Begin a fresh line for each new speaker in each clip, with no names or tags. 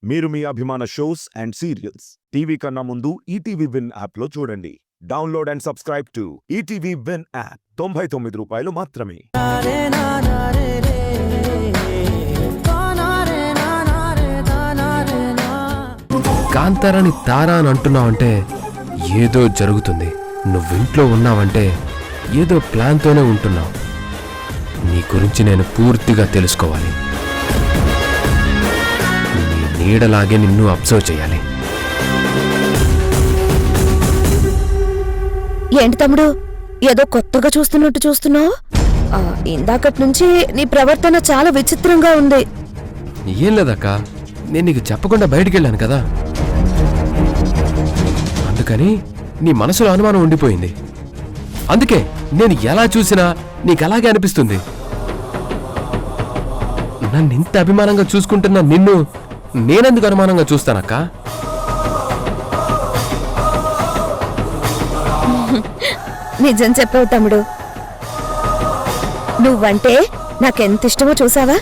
మీరు మీ అభిమాన shows and serials TV కన్నా ముందు ఈటీవీ విన్ యాప్లో చూడండి. Download and subscribe to ETV win app. 99 రూపాయలు మాత్రమే.
కాంతారాని తారా అని అంటున్నావంటే ఏదో జరుగుతుంది. నువ్వింట్లో ఉన్నావంటే ఏదో ప్లాన్తోనే ఉంటున్నావు. నీ గురించి నేను పూర్తిగా తెలుసుకోవాలి. నీ నీడలాగే నిన్ను అబ్జర్వ్ చేయాలి.
ఏంటి తమ్ముడు, ఏదో కొత్తగా చూస్తున్నట్టు చూస్తున్నావు? ఇందాకటి నుంచి నీ ప్రవర్తన చాలా విచిత్రంగా ఉంది.
ఏం లేదక్క, నేను నీకు చెప్పకుండా బయటికెళ్ళాను కదా, అందుకని నీ మనసులో అనుమానం ఉండిపోయింది. అందుకే నేను ఎలా చూసినా నీకు అలాగే అనిపిస్తుంది. నన్ను ఇంత అభిమానంగా చూసుకుంటున్న నిన్ను నేనెందుకు అనుమానంగా చూస్తానక్క?
నిజం చెప్పావు తమ్ముడు. నువ్వంటే నాకెంత ఇష్టమో చూసావా?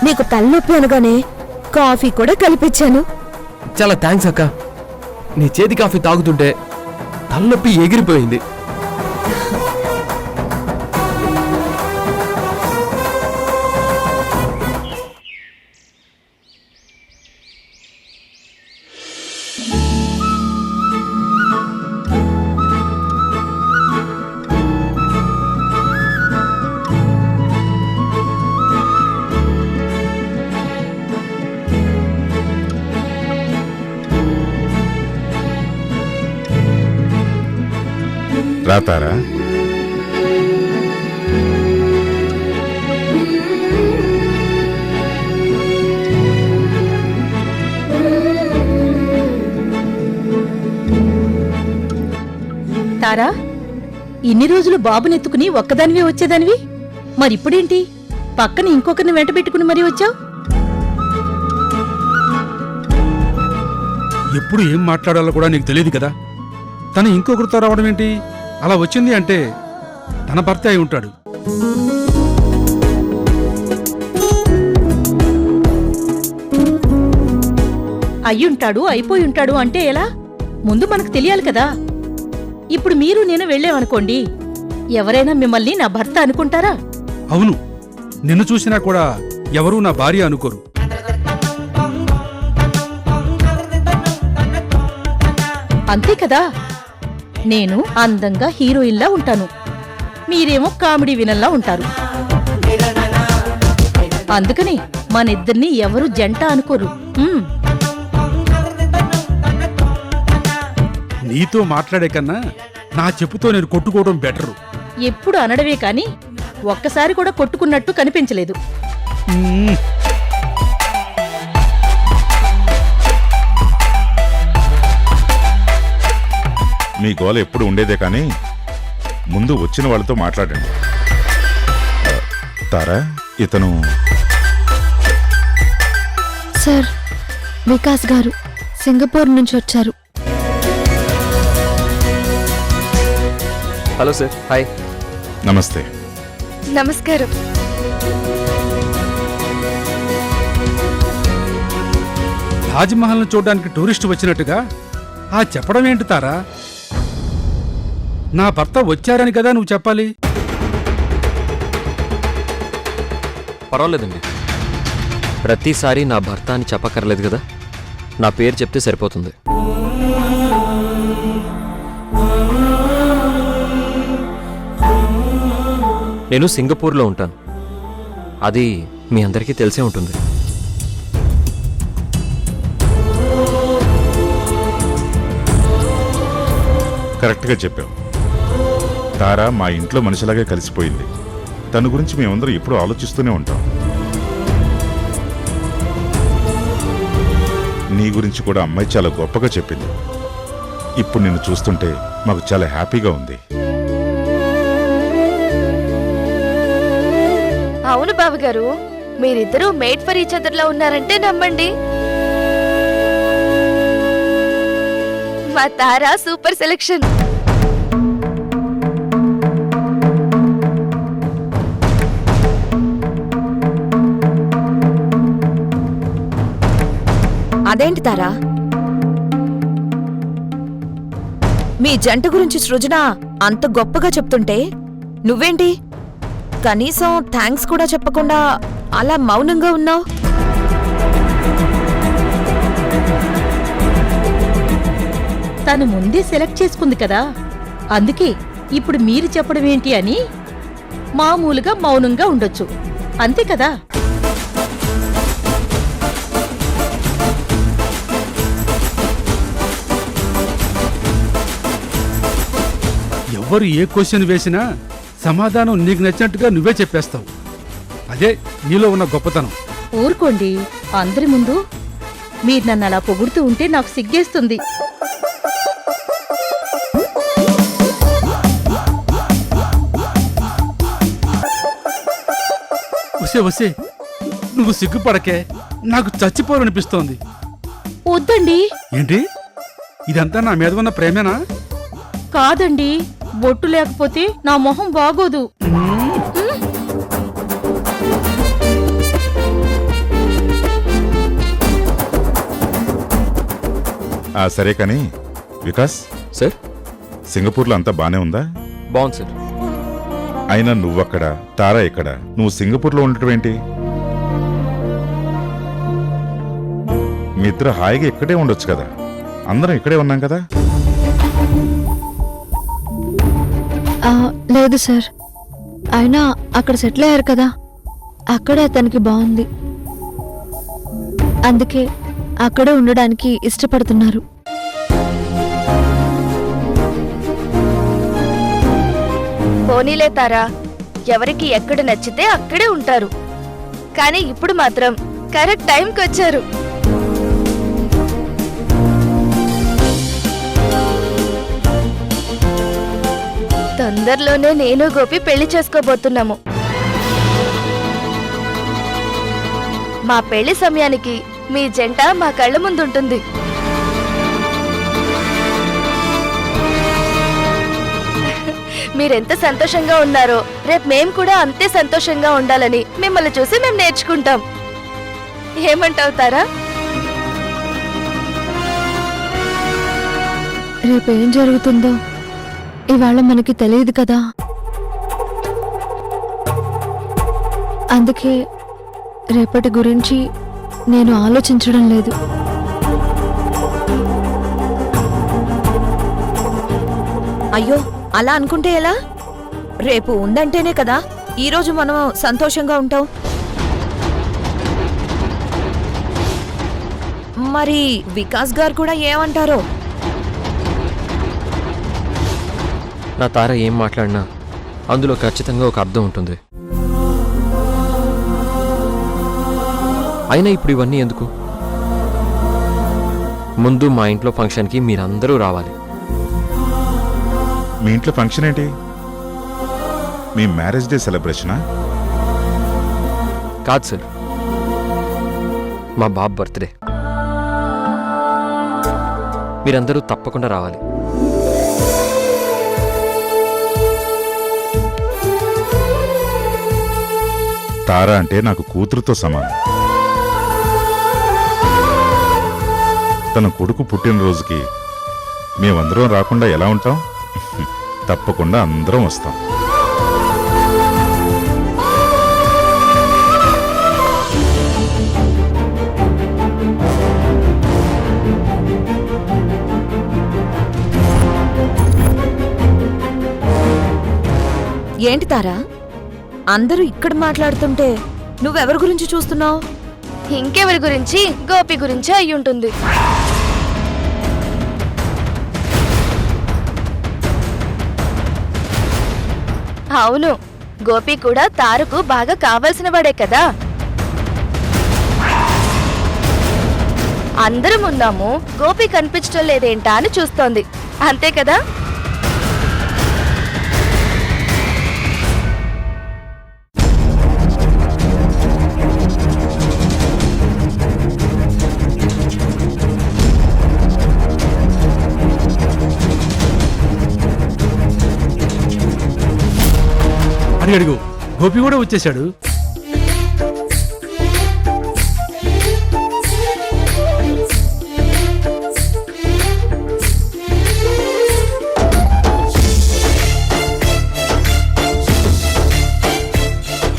నీకు తలనొప్పి అనగానే కాఫీ కూడా కలిపించాను.
చాలా థ్యాంక్స్ అక్క. నీ చేతి కాఫీ తాగుతుంటే తలనొప్పి ఎగిరిపోయింది.
రాతారా?
తారా, ఇన్ని రోజులు బాబునెత్తుకుని ఒక్కదానివే వచ్చేదానివి, మరిప్పుడేంటి పక్కన ఇంకొకరిని వెంట పెట్టుకుని మరీ వచ్చావు?
ఎప్పుడు ఏం మాట్లాడాలో కూడా నీకు తెలియదు కదా. తను ఇంకొకరితో రావడం ఏంటి? అలా వచ్చింది అంటే తన భర్త అయి ఉంటాడు.
అయ్యుంటాడు, అయిపోయి ఉంటాడు అంటే ఎలా? ముందు మనకు తెలియాలి కదా. ఇప్పుడు మీరు నేను వెళ్ళామనుకోండి, ఎవరైనా మిమ్మల్ని నా భర్త అనుకుంటారా?
అవును, నిన్ను చూసినా కూడా ఎవరూ నా భార్య అనుకోరు.
అంతే కదా. నేను అందంగా హీరోయిన్లా ఉంటాను, మీరేమో కామెడీ వినల్లా ఉంటారు. అందుకని మనిద్దరిని ఎవరు జంట అనుకోరు.
నీతో మాట్లాడే కన్నా నా చెప్పుతో నేను కొట్టుకోవడం బెటరు.
ఎప్పుడు అనడమే కాని ఒక్కసారి కూడా కొట్టుకున్నట్టు కనిపించలేదు.
మీ గోల ఎప్పుడు ఉండేదే కానీ ముందు వచ్చిన వాళ్ళతో మాట్లాడండి. తారా, ఇతను
సార్, వికాస్ గారు సింగపూర్ నుంచి వచ్చారు.
Hello sir. హాయ్.
నమస్తే.
నమస్కారం.
తాజ్మహల్ను చూడడానికి టూరిస్టు వచ్చినట్టుగా ఆ చెప్పడం ఏంటి తారా? నా భర్త వచ్చారని కదా నువ్వు చెప్పాలి.
పర్వాలేదండి, ప్రతిసారి నా భర్త అని చెప్పక్కర్లేదు కదా, నా పేరు చెప్తే సరిపోతుంది. నేను సింగపూర్లో ఉంటాను, అది మీ అందరికీ తెలిసే ఉంటుంది.
కరెక్ట్గా చెప్పావు. తారా మా ఇంట్లో మనిషిలాగే కలిసిపోయింది. తన గురించి మేమందరం ఎప్పుడూ ఆలోచిస్తూనే ఉంటాం. నీ గురించి కూడా అమ్మాయి చాలా గొప్పగా చెప్పింది. ఇప్పుడు నిన్ను చూస్తుంటే మాకు చాలా హ్యాపీగా ఉంది.
అవును బావగారు, మీరిద్దరూ మేడ్ ఫర్ ఈచ్ అదర్ లా ఉన్నారంటే నమ్మండి. మా తారా సూపర్ సెలెక్షన్.
అదేంటి తారా? మీ జంట గురించి సృజన అంత గొప్పగా చెప్తుంటే నువ్వేంటి కనీసం థ్యాంక్స్ కూడా చెప్పకుండా అలా మౌనంగా ఉన్నావు?
తను ముందే సెలెక్ట్ చేసుకుంది కదా, అందుకే ఇప్పుడు మీరు చెప్పడం ఏంటి అని మామూలుగా మౌనంగా ఉండొచ్చు, అంతే కదా.
ఎవ్వరు ఏ క్వశ్చన్ వేసినా సమాధానం నీకు నచ్చినట్టుగా నువ్వే చెప్పేస్తావు. అదే నీలో ఉన్న గొప్పతనం.
ఊరుకోండి, అందరి ముందు మీరు నన్ను అలా పొగుడుతూ ఉంటే నాకు సిగ్గేస్తుంది.
వసే వసే, నువ్వు సిగ్గుపడకే, నాకు చచ్చిపోవాలనిపిస్తోంది.
వద్దండి.
ఏంటి ఇదంతా నా మీద ఉన్న ప్రేమేనా?
కాదండి, బొట్టు లేకపోతే నా మొహం బాగోదు.
సరే కానీ వికాస్,
సార్
సింగపూర్లో అంతా బానే ఉందా?
బాగుంది సార్.
అయినా నువ్వక్కడ, తారా ఇక్కడ, నువ్వు సింగపూర్లో ఉండటం ఏంటి? మీ ఇద్దరు హాయిగా ఇక్కడే ఉండొచ్చు కదా, అందరం ఇక్కడే ఉన్నాం కదా.
లేదు సార్, అయినా అక్కడ సెటిల్ అయ్యారు కదా, అక్కడే అతనికి బాగుంది, అందుకే అక్కడే ఉండడానికి ఇష్టపడుతున్నారు.
పోనీలే తారా, ఎవరికి ఎక్కడ నచ్చితే అక్కడే ఉంటారు. కానీ ఇప్పుడు మాత్రం కరెక్ట్ టైంకి వచ్చారు. తొందరలోనే నేను గోపి పెళ్లి చేసుకోబోతున్నాము. మా పెళ్లి సమయానికి మీ జంట మా కళ్ళ ముందుంటుంది. మీరెంత సంతోషంగా ఉన్నారో రేపు మేం కూడా అంతే సంతోషంగా ఉండాలని మిమ్మల్ని చూసి మేము నేర్చుకుంటాం. ఏమంటావుతారా?
రేపేం జరుగుతుందో ఇవాళ మనకి తెలియదు కదా, అందుకే రేపటి గురించి నేను ఆలోచించడం లేదు.
అయ్యో, అలా అనుకుంటే ఎలా? రేపు ఉందంటేనే కదా ఈరోజు మనం సంతోషంగా ఉంటాం. మరి వికాస్ గారు కూడా ఏమంటారో?
నా తార ఏం మాట్లాడినా అందులో ఖచ్చితంగా ఒక అర్థం ఉంటుంది. అయినా ఇప్పుడు ఇవన్నీ ఎందుకు? ముందు మా ఇంట్లో ఫంక్షన్కి మీరందరూ రావాలి.
మీ ఇంట్లో ఫంక్షన్ ఏంటి? మీ మ్యారేజ్ డే సెలబ్రేషనా?
కాదు సార్, మా బాబు బర్త్డే. మీరందరూ తప్పకుండా రావాలి.
తారా అంటే నాకు కూతురుతో సమానం. తన కొడుకు పుట్టినరోజుకి మేమందరం రాకుండా ఎలా ఉంటాం? తప్పకుండా అందరం వస్తాం.
ఏంటి తారా, అందరూ ఇక్కడ మాట్లాడుతుంటే నువ్వెవరి గురించి చూస్తున్నావు?
ఇంకెవరి గురించి? గోపి గురించి అయ్యుంటుంది. అవును, గోపి కూడా తారకు బాగా కావాల్సిన వాడే కదా. అందరం ఉన్నాము, గోపి కనిపించడం లేదేంటా అని చూస్తోంది, అంతే కదా.
అడిగడుగు, గోపి కూడా వచ్చేశాడు.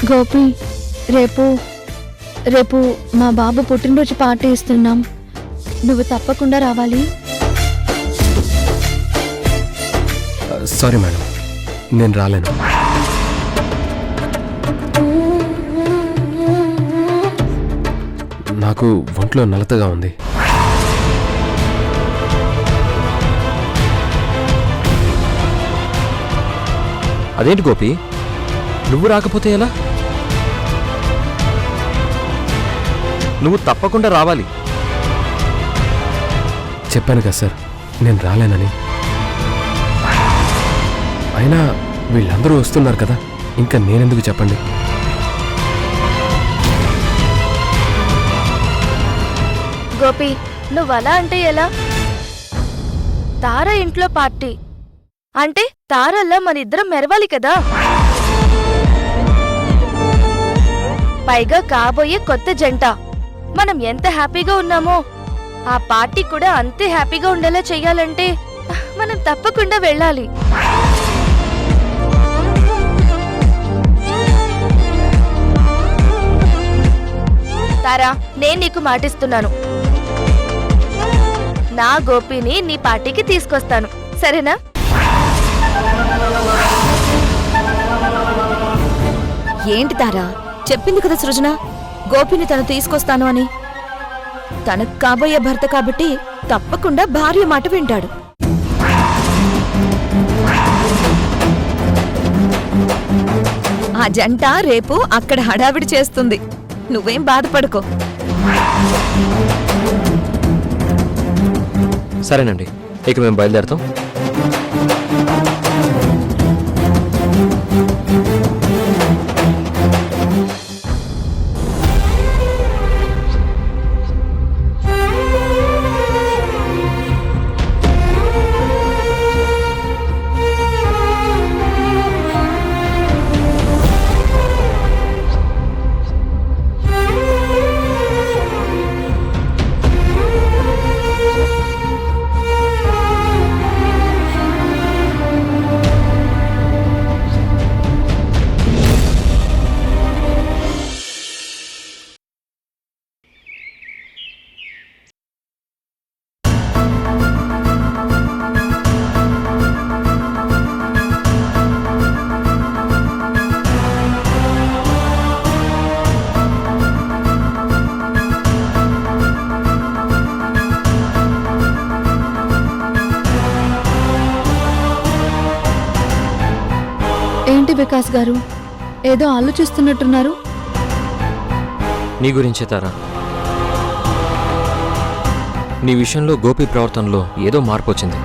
గోపి, రేపు రేపు మా బాబు పుట్టినరోజు పార్టీ ఇస్తున్నాం. నువ్వు తప్పకుండా రావాలి.
సారీ మేడం, నేను రాలేను. నాకు ఒంట్లో నలతగా ఉంది.
అదేంటి గోపి, నువ్వు రాకపోతే ఎలా? నువ్వు తప్పకుండా రావాలి.
చెప్పాను కదా సార్, నేను రాలేనని. అయినా వీళ్ళందరూ వస్తున్నారు కదా, ఇంకా నేనెందుకు చెప్పండి.
గోపి, నువ్వలా అంటే ఎలా? తార ఇంట్లో పార్టీ అంటే తారల్లా మనిద్దరం మెరవాలి కదా. పైగా కాబోయే కొత్త జంట. మనం ఎంత హ్యాపీగా ఉన్నామో ఆ పార్టీ కూడా అంతే హ్యాపీగా ఉండేలా చెయ్యాలంటే మనం తప్పకుండా వెళ్ళాలి. తారా, నేను నీకు మాటిస్తున్నాను, నా గోపిని నీ పార్టీకి తీసుకొస్తాను, సరేనా?
ఏంటి తారా, చెప్పింది కదా సృజన, గోపిని తను తీసుకొస్తాను అని. తనకు కాబోయే భర్త కాబట్టి తప్పకుండా భార్య మాట వింటాడు. ఆ జంట రేపు అక్కడ హడావిడి చేస్తుంది, నువ్వేం బాధపడుకో.
సరేనండి, ఇక మేము బయలుదేరుతాం.
ఏంటి వికాస్ గారు, ఏదో ఆలోచిస్తున్నట్టున్నారు?
నీ గురించే తారా. నీ విషయంలో గోపి ప్రవర్తనలో ఏదో మార్పు వచ్చింది.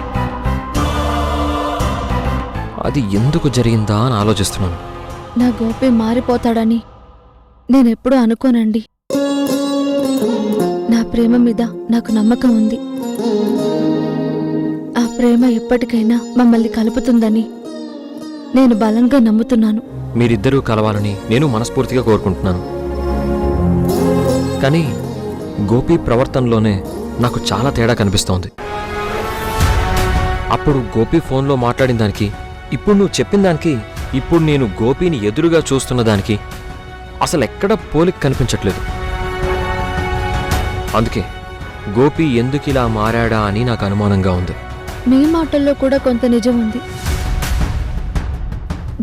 అది ఎందుకు జరిగిందా అని ఆలోచిస్తున్నాను.
నా గోపి మారిపోతాడని నేనెప్పుడూ అనుకోనండి. నా ప్రేమ మీద నాకు నమ్మకం ఉంది. ఆ ప్రేమ ఎప్పటికైనా మమ్మల్ని కలుపుతుందని నేను బలంగా నమ్ముతున్నాను.
మీరిద్దరూ కలవాలని నేను మనస్ఫూర్తిగా కోరుకుంటున్నాను. కానీ గోపి ప్రవర్తనలోనే నాకు చాలా తేడా కనిపిస్తోంది. అప్పుడు గోపి ఫోన్లో మాట్లాడిన దానికి, ఇప్పుడు నువ్వు చెప్పిన దానికి, ఇప్పుడు నేను గోపిని ఎదురుగా చూస్తున్న దానికి అసలు ఎక్కడ పోలిక కనిపించట్లేదు. అందుకే గోపి ఎందుకిలా మారాడా అని నాకు అనుమానంగా ఉంది.
మీ మాటల్లో కూడా కొంత నిజం ఉంది.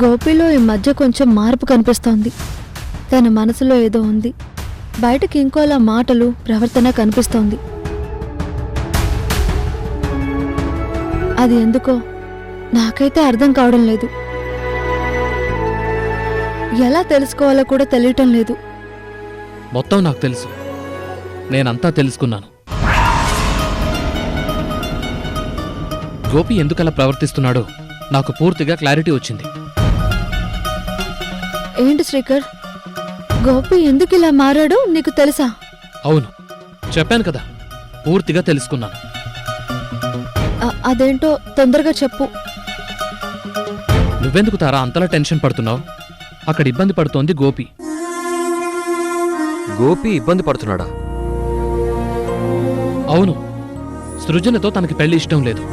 గోపిలో ఈ మధ్య కొంచెం మార్పు కనిపిస్తోంది. తన మనసులో ఏదో ఉంది, బయటకి ఇంకోలా మాటలు, ప్రవర్తన కనిపిస్తోంది. అది ఎందుకో నాకైతే అర్థం కావడం లేదు. ఎలా తెలుసుకోవాలో కూడా తెలియటం లేదు.
మొత్తం నాకు తెలుసు, నేనంతా తెలుసుకున్నాను. గోపి ఎందుకలా ప్రవర్తిస్తున్నాడో నాకు పూర్తిగా క్లారిటీ వచ్చింది.
ఏంటి శ్రీకర్, గోపి ఎందుకు ఇలా మారాడో నీకు తెలుసా?
అవును, చెప్పాను కదా, పూర్తిగా తెలుసుకున్నాను.
అదేంటో తొందరగా చెప్పు.
నువ్వెందుకు తారా అంతలా టెన్షన్ పడుతున్నావు? అక్కడ ఇబ్బంది పడుతోంది గోపి.
గోపి ఇబ్బంది పడుతున్నాడా?
అవును, సృజనతో తనకి పెళ్లి ఇష్టం లేదు,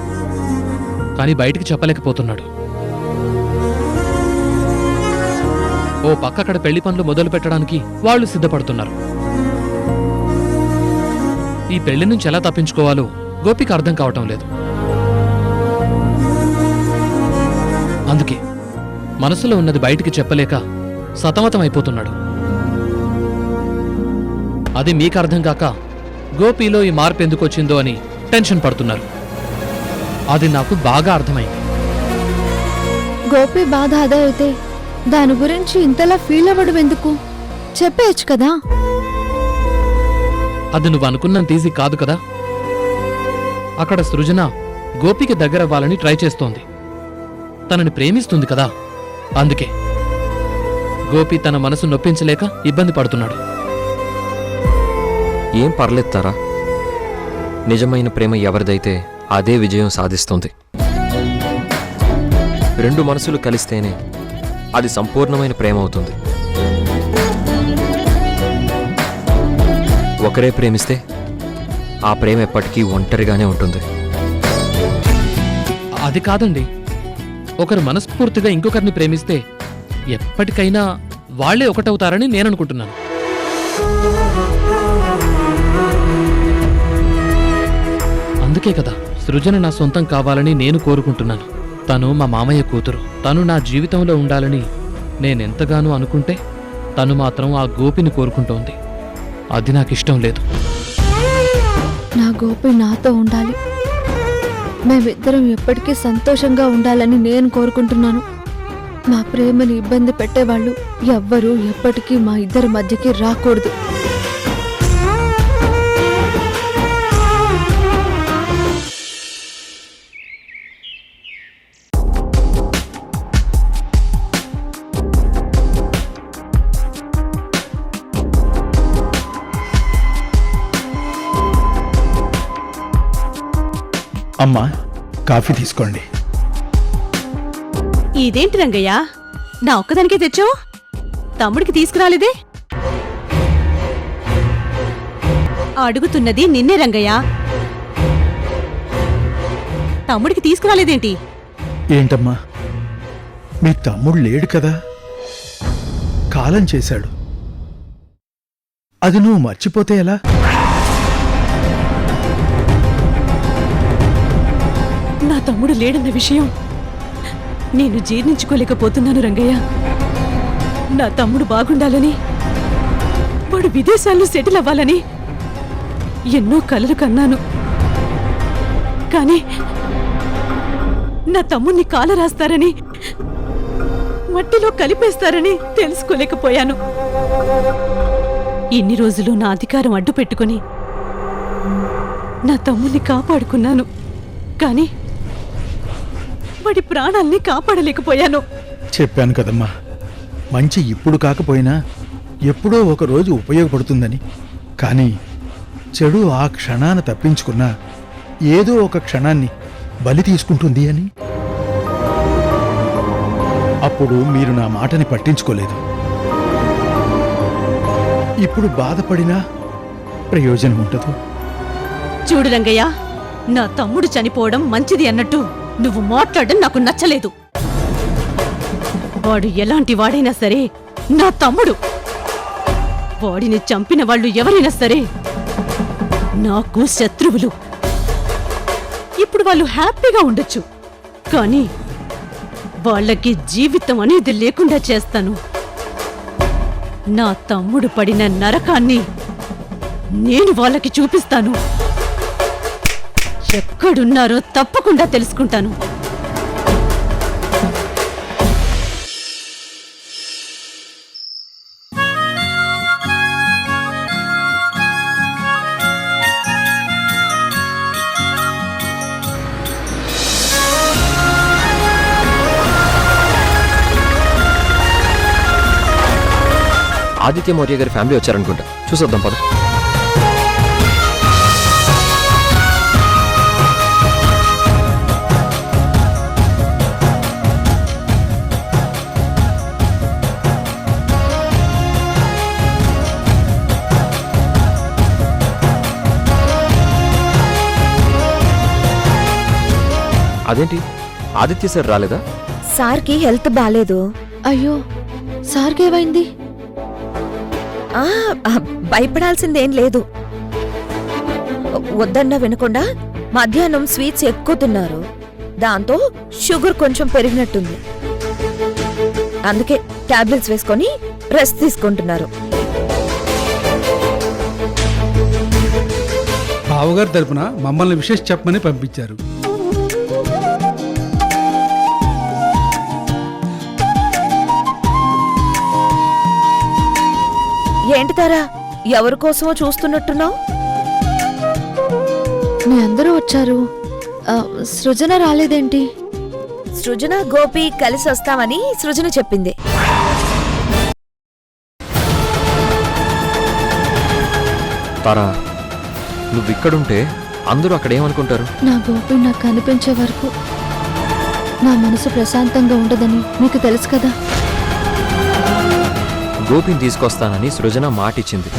కానీ బయటికి చెప్పలేకపోతున్నాడు.
ఓ పక్క అక్కడ పెళ్లి పనులు మొదలు పెట్టడానికి వాళ్ళు సిద్ధపడుతున్నారు. ఈ పెళ్లి నుంచి ఎలా తప్పించుకోవాలో గోపికి అర్థం కావటం లేదు. అందుకే మనసులో ఉన్నది బయటికి చెప్పలేక సతమతమైపోతున్నాడు. అది మీకు అర్థం కాక గోపిలో ఈ మార్పు ఎందుకు వచ్చిందో అని టెన్షన్ పడుతున్నారు. అది నాకు బాగా అర్థమైంది.
గోపి బాధ అదే అయితే దాని గురించి ఇంతలా ఫీల్ అవ్వడం ఎందుకు? చెప్పేయచ్చు కదా.
అది నువ్వు అనుకున్నంత ఈజీ కాదు కదా. అక్కడ సృజన గోపికి దగ్గరవ్వాలని ట్రై చేస్తోంది. తనని ప్రేమిస్తుంది కదా. అందుకే గోపి తన మనసు నొప్పించలేక ఇబ్బంది పడుతున్నాడు.
ఏం పర్లేదు తారా, నిజమైన ప్రేమ ఎవరిదైతే అదే విజయం సాధిస్తుంది. రెండు మనసులు కలిస్తేనే అది సంపూర్ణమైన ప్రేమ అవుతుంది. ఒకరే ప్రేమిస్తే ఆ ప్రేమ ఎప్పటికీ ఒంటరిగానే ఉంటుంది.
అది కాదండి, ఒకరు మనస్ఫూర్తిగా ఇంకొకరిని ప్రేమిస్తే ఎప్పటికైనా వాళ్లే ఒకటవుతారని నేననుకుంటున్నాను. అందుకే కదా సృజన నా సొంతం కావాలని నేను కోరుకుంటున్నాను. తను మా మామయ్య కూతురు. తను నా జీవితంలో ఉండాలని నేనెంతగానో అనుకుంటే తను మాత్రం ఆ గోపిని కోరుకుంటోంది. అది నాకిష్టం లేదు.
నా గోపి నాతో ఉండాలి. మేమిద్దరం ఎప్పటికీ సంతోషంగా ఉండాలని నేను కోరుకుంటున్నాను. మా ప్రేమని ఇబ్బంది పెట్టేవాళ్ళు ఎవ్వరూ ఎప్పటికీ మా ఇద్దరి మధ్యకి రాకూడదు.
అమ్మా, కాఫీ తీసుకోండి.
ఇదేంటి రంగయ్య, నా ఒక్కదానికే తెచ్చావు? తమ్ముడికి తీసుకురాలేదే? అడుగుతున్నది నిన్నే రంగయ్య. తమ్ముడికి తీసుకురాలేదేంటి?
ఏంటమ్మా, మీ తమ్ముడు లేడు కదా, కాలం చేశాడు. అది నువ్వు మర్చిపోతే ఎలా?
నా తమ్ముడు లేడన్న విషయం నేను జీర్ణించుకోలేకపోతున్నాను రంగయ్య. నా తమ్ముడు బాగుండాలని, వాడు విదేశాల్లో సెటిల్ అవ్వాలని ఎన్నో కలలు కన్నాను. కానీ నా తమ్ముణ్ణి కాలరాస్తారని, మట్టిలో కలిపేస్తారని తెలుసుకోలేకపోయాను. ఇన్ని రోజులు నా అధికారం అడ్డు పెట్టుకుని నా తమ్ముణ్ణి కాపాడుకున్నాను. కానీ వాడి ప్రాణాల్ని కాపాడలేకపోయాను.
చెప్పాను కదమ్మా, మంచి ఇప్పుడు కాకపోయినా ఎప్పుడో ఒక రోజు ఉపయోగపడుతుందని. కానీ చెడు ఆ క్షణాన తప్పించుకున్నా ఏదో ఒక క్షణాన్ని బలి తీసుకుంటుంది అని. అప్పుడు మీరు నా మాటని పట్టించుకోలేదు. ఇప్పుడు బాధపడినా ప్రయోజనం ఉండదు.
చూడు రంగయ్య, నా తమ్ముడు చనిపోవడం మంచిది అన్నట్టు నువ్వు మాట్లాడడం నాకు నచ్చలేదు. వాడు ఎలాంటి వాడైనా సరే నా తమ్ముడు. వాడిని చంపిన వాళ్ళు ఎవరైనా సరే నాకు శత్రువులు. ఇప్పుడు వాళ్ళు హ్యాపీగా ఉండొచ్చు, కానీ వాళ్ళకి జీవితం అనేది లేకుండా చేస్తాను. నా తమ్ముడు పడిన నరకాన్ని నేను వాళ్ళకి చూపిస్తాను. ఎక్కడున్నారో తప్పకుండా తెలుసుకుంటాను.
ఆదిత్య మౌర్య గారి ఫ్యామిలీ వచ్చారనుకుంటా, చూసొద్దాం పద. అదేంటి, ఆదిత్య సార్ రాలేదా?
సార్కి హెల్త్ బాలేదు.
అయ్యో, సార్కేమైంది?
ఆ, భయపడాల్సిందేం లేదు. వద్దన్నా వినకుండా మధ్యాహ్నం స్వీట్స్ ఎక్కువ తిన్నారు. దాంతో షుగర్ కొంచెం పెరిగినట్టుంది. అందుకే టాబ్లెట్స్ వేసుకొని రెస్ట్ తీసుకుంటున్నారు.
బావగారి తరపున మమ్మల్ని విశేష చెప్పమని పంపించారు.
ఏంటి తారా, ఎవరి కోసమో చూస్తున్నట్టున్నావు?
మీ అందరూ వచ్చారు. సృజన రాలేదేంటి?
సృజన గోపి కలిసి వస్తామని సృజన చెప్పింది.
తారా, నువ్విక్కడుంటే అందరూ అక్కడేమనుకుంటారు?
నా గోపి నాకు కనిపించే వరకు నా మనసు ప్రశాంతంగా ఉండదని నీకు తెలుసు కదా.
గోపిని తీసుకొస్తానని సృజన మాటిచ్చింది.